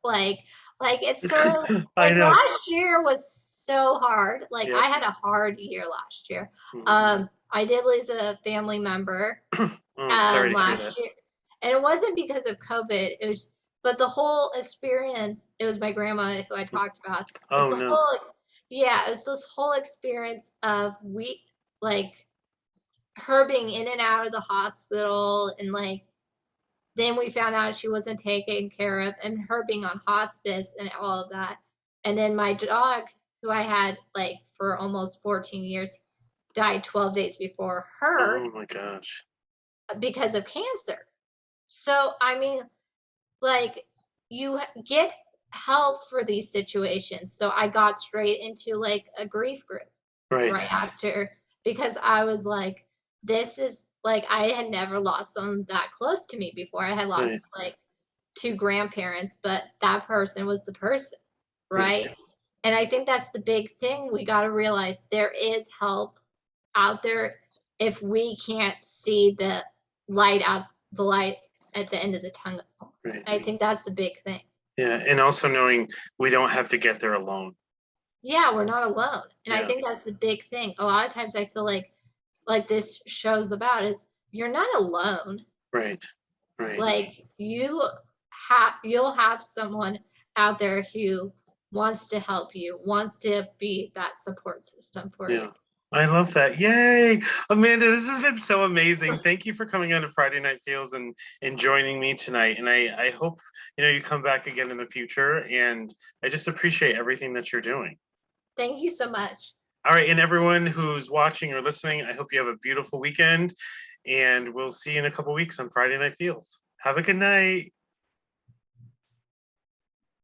like it's sort of I like know. last year was so hard. Like, Yep. I had a hard year last year. Mhm. I did lose a family member Oh, I'm sorry to hear that. last year, and it wasn't because of COVID. It was, but the whole experience. It was my grandma who I talked about. It was Oh the no. whole, yeah. It was this whole experience of we, like, her being in and out of the hospital, and like, then we found out she wasn't taken care of, and her being on hospice and all of that. And then my dog, who I had like for almost 14 years, died 12 days before her Oh my gosh. because of cancer. So, I mean, like, get help for these situations. So I got straight into like a grief group Right. right after, because I was like, this is like, I had never lost someone that close to me before. I had Right. lost like two grandparents, but that person was the person, Right. right? And I think that's the big thing. We got to realize there is help out there if we can't see the light at the end of the tunnel. Right. I think that's the big thing. Yeah. And also knowing we don't have to get there alone. Yeah, we're not alone. And I Yeah. think that's the big thing. A lot of times I feel like this show's about is you're not alone. Right. Right. Like you'll have someone out there who wants to help you, wants to be that support system for you. Yeah. I love that. Yay. Amanda, this has been so amazing. Thank you for coming on to Friday Night Feels and joining me tonight. And I hope, you come back again in the future. And I just appreciate everything that you're doing. Thank you so much. All right. And everyone who's watching or listening, I hope you have a beautiful weekend. And we'll see you in a couple weeks on Friday Night Feels. Have a good night.